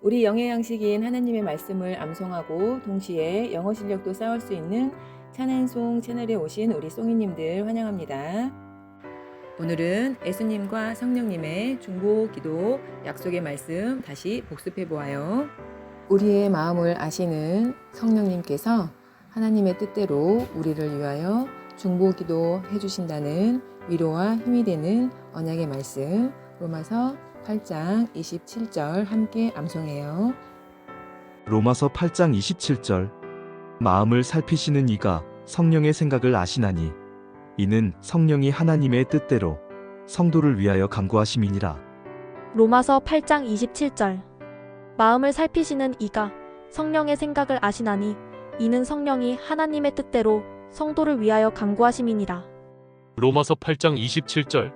우리 영의 양식인 하나님의 말씀을 암송하고 동시에 영어 실력도 쌓을 수 있는 찬앤송 채널에 오신 우리 송이님들 환영합니다. 오늘은 예수님과 성령님의 중보 기도 약속의 말씀 다시 복습해 보아요. 우리의 마음을 아시는 성령님께서 하나님의 뜻대로 우리를 위하여 중보 기도 해주신다는 위로와 힘이 되는 언약의 말씀 로마서 8장 27절 함께 암송해요. 로마서 8장 27절 마음을 살피시는 이가 성령의 생각을 아시나니 이는 성령이 하나님의 뜻대로 성도를 위하여 간구하심이니라. 로마서 8장 27절 마음을 살피시는 이가 성령의 생각을 아시나니 이는 성령이 하나님의 뜻대로 성도를 위하여 간구하심이니라. 로마서 8장 27절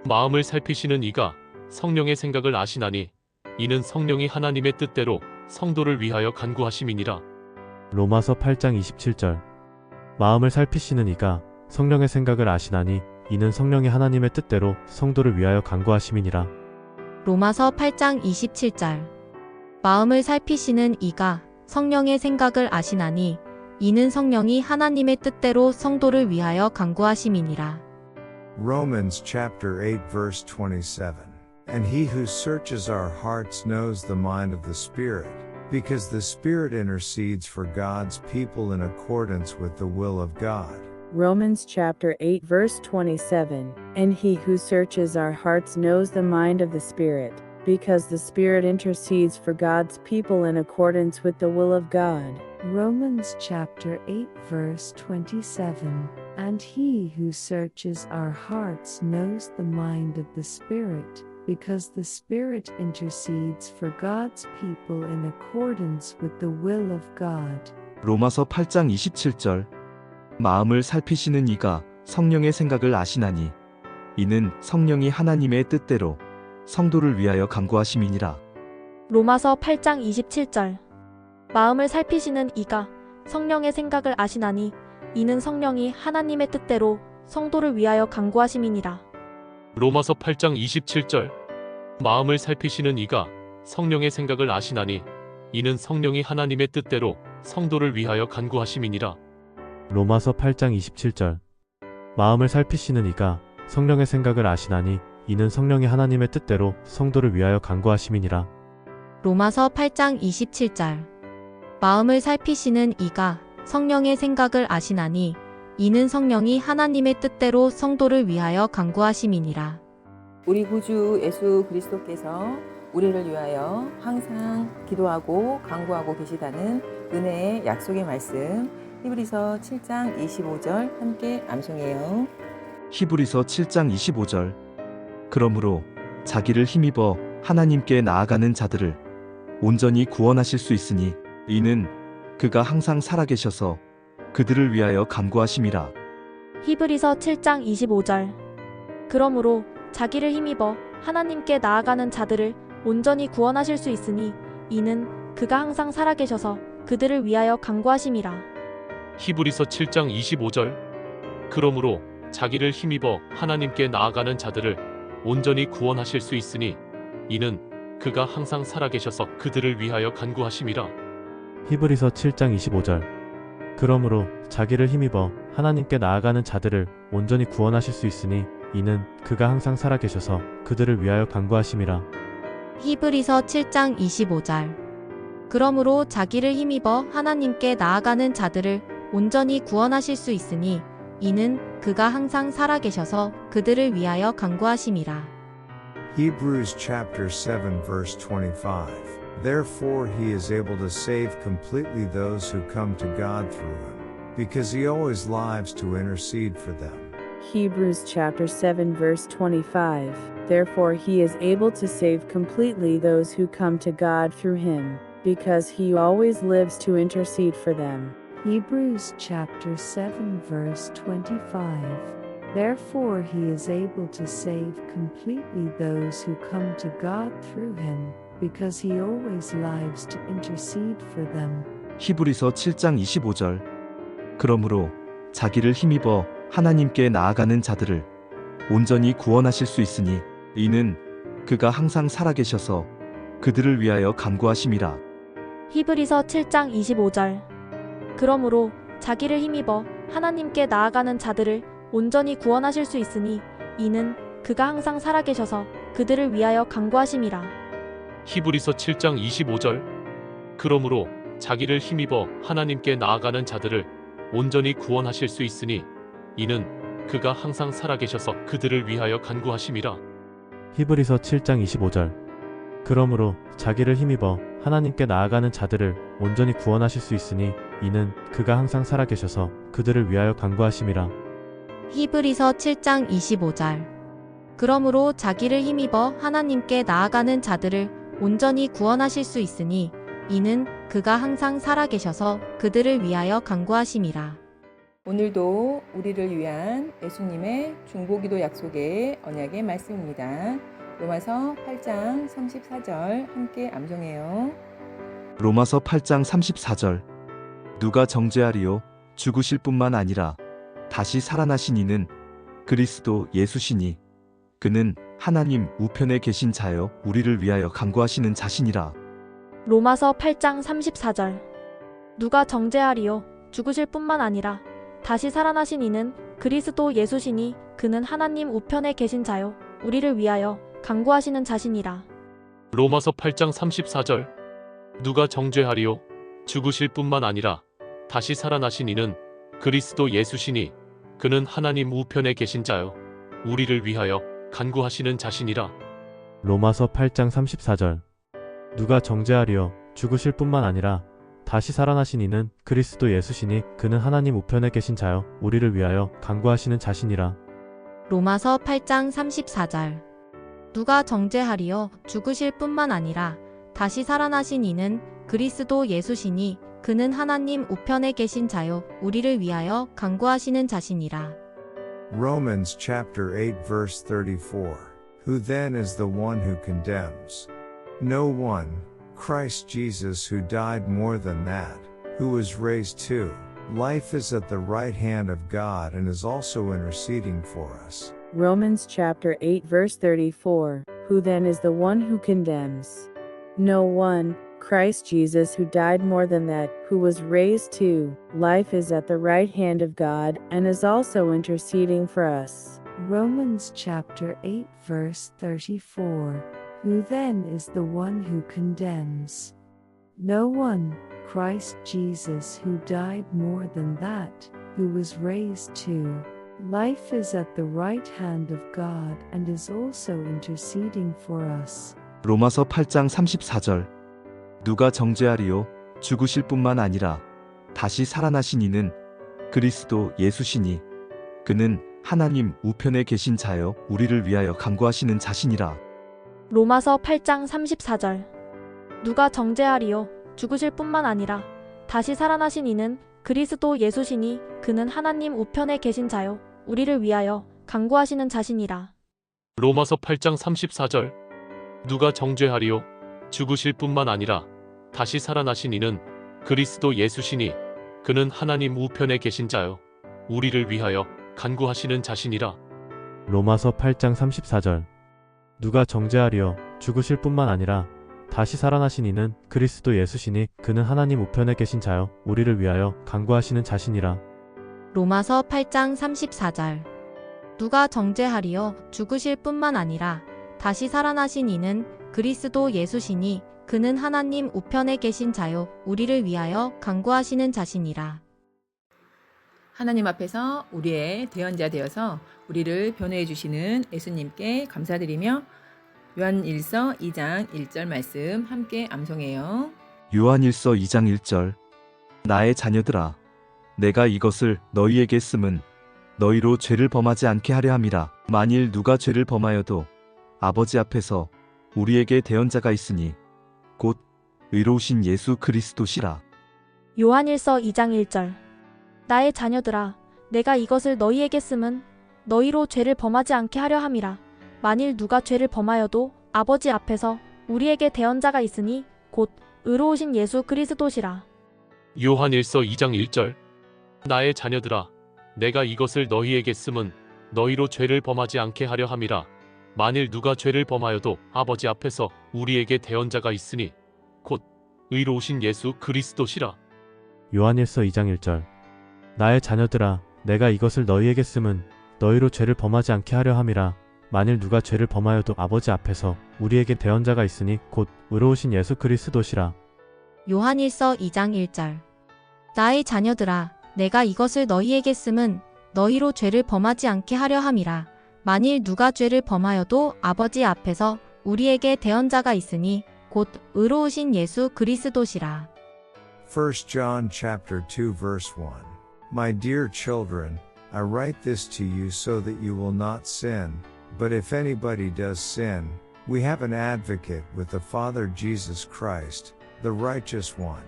마음을 살피시는 이가 성령의 생각을 아시나니 이는 성령이 하나님의 뜻대로 성도를 위하여 간구하심이니라. 로마서 8장 27절 마음을 살피시는 이가 성령의 생각을 아시나니 이는 성령이 하나님의 뜻대로 성도를 위하여 간구하심이니라. 로마서 8장 27절 마음을 살피시는 이가 성령의 생각을 아시나니 이는 성령이 하나님의 뜻대로 성도를 위하여 간구하심이니라. Romans chapter 8 verse 27. And he who searches our hearts knows the mind of the Spirit, because the Spirit intercedes for God's people in accordance with the will of God. Romans chapter 8 verse 27. And he who searches our hearts knows the mind of the Spirit, because the Spirit intercedes for God's people in accordance with the will of God. Romans chapter 8 verse 27. And he who searches our hearts knows the mind of the Spirit, because the Spirit intercedes for God's people in accordance with the will of God. 로마서 8장 27절 마음을 살피시는 이가 성령의 생각을 아시나니 이는 성령이 하나님의 뜻대로 성도를 위하여 간구하심이니라. 로마서 8장 27절 마음을 살피시는 이가 성령의 생각을 아시나니 이는 성령이 하나님의 뜻대로 성도를 위하여 간구하심이니라. 로마서 8장 27절 마음을 살피시는 이가 성령의 생각을 아시나니 이는 성령이 하나님의 뜻대로 성도를 위하여 간구하심이니라. 로마서 8장 27절 마음을 살피시는 이가 성령의 생각을 아시나니 이는 성령이 하나님의 뜻대로 성도를 위하여 간구하심이니라. 로마서 8장 27절 마음을 살피시는 이가 성령의 생각을 아시나니 이는 성령이 하나님의 뜻대로 성도를 위하여 간구하심이니라. 우리 구주 예수 그리스도께서 우리를 위하여 항상 기도하고 간구하고 계시다는 은혜의 약속의 말씀 히브리서 7장 25절 함께 암송해요. 히브리서 7장 25절 그러므로 자기를 힘입어 하나님께 나아가는 자들을 온전히 구원하실 수 있으니 이는 그가 항상 살아계셔서 그들을 위하여 간구하심이라. 히브리서 7장 25절 그러므로 자기를 힘입어 하나님께 나아가는 자들을 온전히 구원하실 수 있으니 이는 그가 항상 살아계셔서 그들을 위하여 간구하심이라. 히브리서 7장 25절 그러므로 자기를 힘입어 하나님께 나아가는 자들을 온전히 구원하실 수 있으니 이는 그가 항상 살아계셔서 그들을 위하여 간구하심이라. 히브리서 7장 25절 그러므로 자기를 힘입어 하나님께 나아가는 자들을 온전히 구원하실 수 있으니 이는 그가 항상 살아계셔서 그들을 위하여 간구하심이라. 히브리서 7장 25절 그러므로 자기를 힘입어 하나님께 나아가는 자들을 온전히 구원하실 수 있으니 이는 그가 항상 살아계셔서 그들을 위하여 간구하심이라. Hebrews chapter 7 verse 25. Therefore he is able to save completely those who come to God through him, because he always lives to intercede for them. Hebrews chapter 7 verse 25. Therefore he is able to save completely those who come to God through him, because he always lives to intercede for them. Hebrews chapter 7 verse 25. Therefore he is able to save completely those who come to God through him, because he always lives to intercede for them. 히브리서 7장 25절 그러므로 자기를 힘입어 하나님께 나아가는 자들을 온전히 구원하실 수 있으니 이는 그가 항상 살아계셔서 그들을 위하여 간구하심이라. 히브리서 7장 25절. 그러므로 자기를 힘입어 하나님께 나아가는 자들을 온전히 구원하실 수 있으니 이는 그가 항상 살아계셔서 그들을 위하여 간구하심이라. 히브리서 7장 25절. 그러므로 자기를 힘입어 하나님께 나아가는 자들을 온전히 구원하실 수 있으니 이는 그가 항상 살아계셔서 그들을 위하여 간구하심이라. 히브리서 7장 25절. 그러므로 자기를 힘입어 하나님께 나아가는 자들을 온전히 구원하실 수 있으니 이는 그가 항상 살아계셔서 그들을 위하여 간구하심이라. 히브리서 7장 25절. 그러므로 자기를 힘입어 하나님께 나아가는 자들을 온전히 구원하실 수 있으니 이는 그가 항상 살아계셔서 그들을 위하여 간구하심이라. 오늘도 우리를 위한 예수님의 중보기도 약속의 언약의 말씀입니다. 로마서 8장 34절 함께 암송해요. 로마서 8장 34절. 누가 정죄하리요? 죽으실 뿐만 아니라 다시 살아나신 이는 그리스도 예수시니 그는 하나님 우편에 계신 자여 우리를 위하여 간구하시는 자신이라. 로마서 8장 34절. 누가 정죄하리요? 죽으실 뿐만 아니라 다시 살아나신 이는 그리스도 예수시니 그는 하나님 우편에 계신 자요 우리를 위하여 간구하시는 자신이라. 로마서 8장 34절. 누가 정죄하리요? 죽으실 뿐만 아니라 다시 살아나신 이는 그리스도 예수시니 그는 하나님 우편에 계신 자요 우리를 위하여 간구하시는 자신이라. 로마서 8장 34절. 누가 정죄하리요? 죽으실 뿐만 아니라 다시 살아나신 이는 그리스도 예수시니 그는 하나님 우편에 계신 자요 우리를 위하여 간구하시는 자신이라. 로마서 8장 34절. 누가 정죄하리요? 죽으실 뿐만 아니라 다시 살아나신 이는 그리스도 예수시니 그는 하나님 우편에 계신 자요 우리를 위하여 간구하시는 자신이라. Romans chapter 8 verse 34. Who then is the one who condemns? No one, Christ Jesus, who died more than that, who was raised too. Life is at the right hand of God and is also interceding for us. Romans chapter 8 verse 34. Who then is the one who condemns? No one, Christ Jesus, who died more than that, who was raised too. Life is at the right hand of God and is also interceding for us. Romans chapter 8 verse 34. Who then is the one who condemns? No one, Christ Jesus, who died more than that, who was raised too. Life is at the right hand of God and is also interceding for us. 로마서 8장 34절. 누가 정죄하리요? 죽으실 뿐만 아니라 다시 살아나신 이는 그리스도 예수시니 그는 하나님 우편에 계신 자여 우리를 위하여 간구하시는 자신이라. 로마서 8장 34절. 누가 정죄하리요? 죽으실 뿐만 아니라 다시 살아나신 이는 그리스도 예수시니 그는 하나님 우편에 계신 자요 우리를 위하여 간구하시는 자신이라. 로마서 8장 34절. 누가 정죄하리요? 죽으실 뿐만 아니라 다시 살아나신 이는 그리스도 예수시니 그는 하나님 우편에 계신 자요 우리를 위하여 간구하시는 자신이라. 로마서 8장 34절. 누가 정죄하리요? 죽으실 뿐만 아니라 다시 살아나신 이는 그리스도 예수시니 그는 하나님 우편에 계신 자요 우리를 위하여 간구하시는 자신이라. 로마서 8장 34절. 누가 정죄하리요? 죽으실 뿐만 아니라 다시 살아나신 이는 그리스도 예수시니 그는 하나님 우편에 계신 자요 우리를 위하여 간구하시는 자신이라. 하나님 앞에서 우리의 대언자 되어서 우리를 변호해 주시는 예수님께 감사드리며 요한일서 2장 1절 말씀 함께 암송해요. 요한일서 2장 1절. 나의 자녀들아, 내가 이것을 너희에게 쓰면 너희로 죄를 범하지 않게 하려 함이라. 만일 누가 죄를 범하여도 아버지 앞에서 우리에게 대언자가 있으니 곧 의로우신 예수 그리스도시라. 요한일서 2장 1절. 나의 자녀들아, 내가 이것을 너희에게 쓰면 너희로 죄를 범하지 않게 하려 함이라. 만일 누가 죄를 범하여도 아버지 앞에서 우리에게 대언자가 있으니 곧 의로우신 예수 그리스도시라. 요한일서 2장 1절. 나의 자녀들아, 내가 이것을 너희에게 쓰면 너희로 죄를 범하지 않게 하려 함이라. 만일 누가 죄를 범하여도 아버지 앞에서 우리에게 대언자가 있으니 곧 의로우신 예수 그리스도시라. 요한일서 2장 1절. 나의 자녀들아, 내가 이것을 너희에게 쓰면 너희로 죄를 범하지 않게 하려 함이라. 만일 누가 죄를 범하여도 아버지 앞에서 우리에게 대언자가 있으니 곧 의로우신 예수 그리스도시라. 요한일서 2장 1절. 나의 자녀들아, 내가 이것을 너희에게 쓰면 너희로 죄를 범하지 않게 하려 함이라. 만일 누가 죄를 범하여도 아버지 앞에서 우리에게 대언자가 있으니 곧 의로우신 예수 그리스도시라. 1 John chapter 2 verse 1. My dear children, I write this to you so that you will not sin, but if anybody does sin, we have an advocate with the Father Jesus Christ, the righteous one.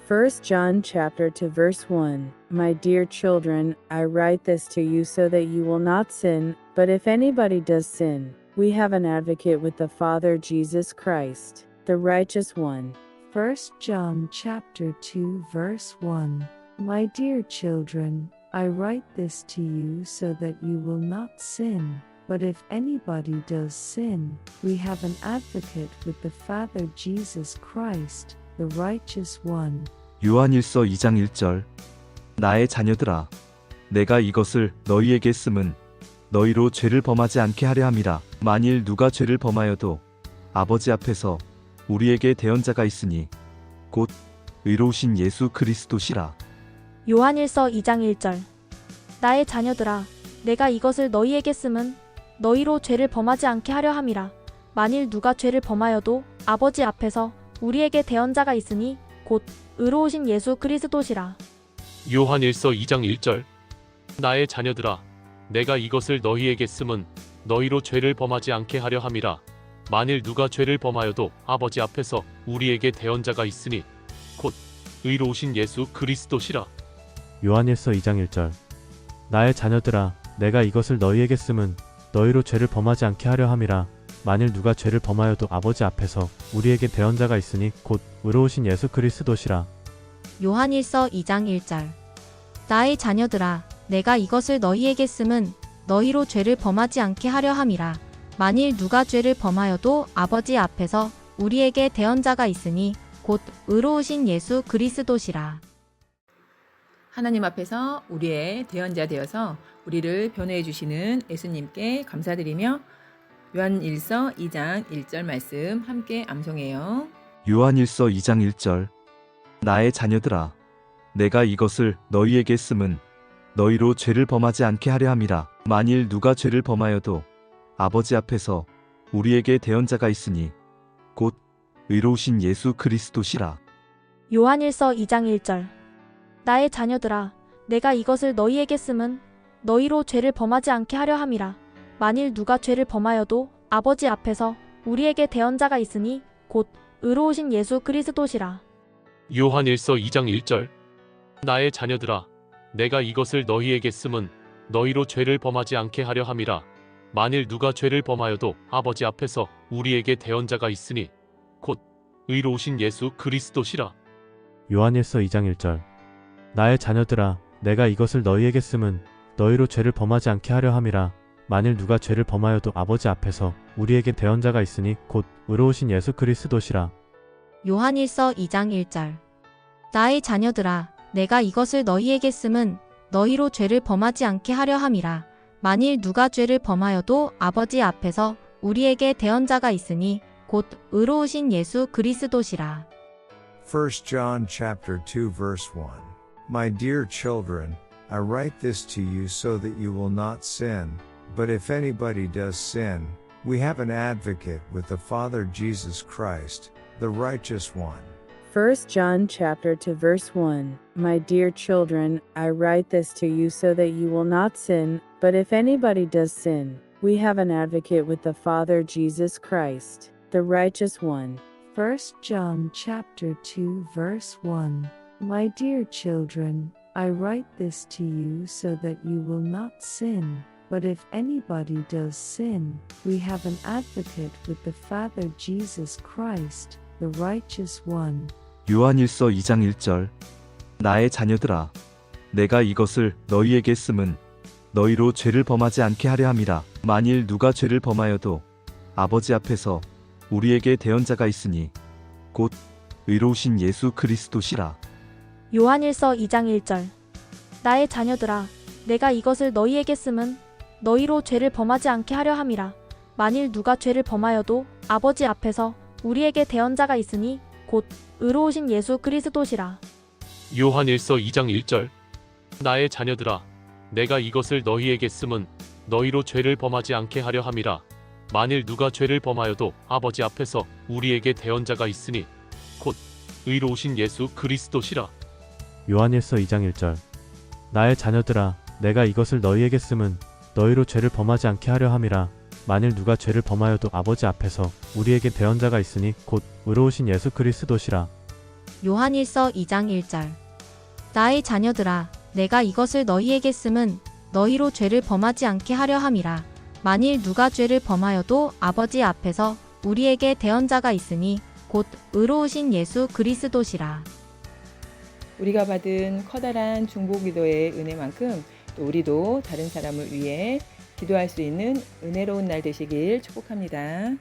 1 John chapter 2 verse 1. My dear children, I write this to you so that you will not sin, but if anybody does sin, we have an advocate with the Father Jesus Christ, the righteous one. 1 John chapter 2 verse 1. My dear children, I write this to you so that you will not sin, but if anybody does sin, we have an advocate with the Father Jesus Christ, the righteous one. 요한일서 2장 1절. 나의 자녀들아, 내가 이것을 너희에게 쓰면 너희로 죄를 범하지 않게 하려 함이라. 만일 누가 죄를 범하여도 아버지 앞에서 우리에게 대언자가 있으니 곧 의로우신 예수 그리스도시라. 요한일서 2장 1절. 나의 자녀들아, 내가 이것을 너희에게 쓰면 너희로 죄를 범하지 않게 하려 함이라. 만일 누가 죄를 범하여도 아버지 앞에서 우리에게 대언자가 있으니 곧 의로우신 예수 그리스도시라. 요한일서 2장 1절. 나의 자녀들아, 내가 이것을 너희에게 쓰면 너희로 죄를 범하지 않게 하려 함이라. 만일 누가 죄를 범하여도 아버지 앞에서 우리에게 대언자가 있으니 곧 의로우신 예수 그리스도시라. 요한일서 2장 1절. 나의 자녀들아, 내가 이것을 너희에게 쓰면 너희로 죄를 범하지 않게 하려 함이라. 만일 누가 죄를 범하여도 아버지 앞에서 우리에게 대언자가 있으니 곧 의로우신 예수 그리스도시라. 요한일서 2장 1절. 나의 자녀들아, 내가 이것을 너희에게 쓰면 너희로 죄를 범하지 않게 하려 함이라. 만일 누가 죄를 범하여도 아버지 앞에서 우리에게 대언자가 있으니 곧 의로우신 예수 그리스도시라. 하나님 앞에서 우리의 대언자 되어서 우리를 변호해 주시는 예수님께 감사드리며 요한일서 2장 1절 말씀 함께 암송해요. 요한일서 2장 1절. 나의 자녀들아, 내가 이것을 너희에게 쓰면 너희로 죄를 범하지 않게 하려 함이라. 만일 누가 죄를 범하여도 아버지 앞에서 우리에게 대언자가 있으니 곧 의로우신 예수 그리스도시라. 요한일서 2장 1절. 나의 자녀들아, 내가 이것을 너희에게 쓰면 너희로 죄를 범하지 않게 하려 함이라. 만일 누가 죄를 범하여도 아버지 앞에서 우리에게 대언자가 있으니 곧 의로우신 예수 그리스도시라. 요한일서 2장 1절. 나의 자녀들아, 내가 이것을 너희에게 쓰면 너희로 죄를 범하지 않게 하려 함이라. 만일 누가 죄를 범하여도 아버지 앞에서 우리에게 대언자가 있으니 곧 의로우신 예수 그리스도시라. 요한일서 2장 1절. 나의 자녀들아, 내가 이것을 너희에게 쓰면 너희로 죄를 범하지 않게 하려 함이라. 만일 누가 죄를 범하여도 아버지 앞에서 우리에게 대언자가 있으니 곧 의로우신 예수 그리스도시라. 요한일서 2장 1절. 나의 자녀들아, 내가 이것을 너희에게 쓰면 너희로 죄를 범하지 않게 하려 함이라. 만일 누가 죄를 범하여도 아버지 앞에서 우리에게 대언자가 있으니 곧 의로우신 예수 그리스도시라. 1 John chapter 2 verse 1. My dear children, I write this to you so that you will not sin, but if anybody does sin, we have an advocate with the Father Jesus Christ, the righteous one. 1 John chapter 2 verse 1. My dear children, I write this to you so that you will not sin, but if anybody does sin, we have an advocate with the Father Jesus Christ, the righteous one. 1 John chapter 2 verse 1. My dear children, I write this to you so that you will not sin, but if anybody does sin, we have an advocate with the Father Jesus Christ, the righteous one. 요한일서 2장 1절. 나의 자녀들아, 내가 이것을 너희에게 쓰면 너희로 죄를 범하지 않게 하려 함이라. 만일 누가 죄를 범하여도 아버지 앞에서 우리에게 대언자가 있으니 곧 의로우신 예수 그리스도시라. 요한일서 2장 1절. 나의 자녀들아, 내가 이것을 너희에게 쓰면 너희로 죄를 범하지 않게 하려 함이라. 만일 누가 죄를 범하여도 아버지 앞에서 우리에게 대언자가 있으니 곧 의로우신 예수 그리스도시라. 요한일서 2장 1절. 나의 자녀들아, 내가 이것을 너희에게 쓰면 너희로 죄를 범하지 않게 하려 함이라. 만일 누가 죄를 범하여도 아버지 앞에서 우리에게 대언자가 있으니 곧 의로우신 예수 그리스도시라. 요한일서 2장 1절. 나의 자녀들아, 내가 이것을 너희에게 쓰면 너희로 죄를 범하지 않게 하려 함이라. 만일 누가 죄를 범하여도 아버지 앞에서 우리에게 대언자가 있으니 곧 의로우신 예수 그리스도시라. 요한일서 2장 1절. 나의 자녀들아, 내가 이것을 너희에게 쓰면 너희로 죄를 범하지 않게 하려 함이라. 만일 누가 죄를 범하여도 아버지 앞에서 우리에게 대언자가 있으니 곧 의로우신 예수 그리스도시라. 우리가 받은 커다란 중보기도의 은혜만큼 또 우리도 다른 사람을 위해 기도할 수 있는 은혜로운 날 되시길 축복합니다.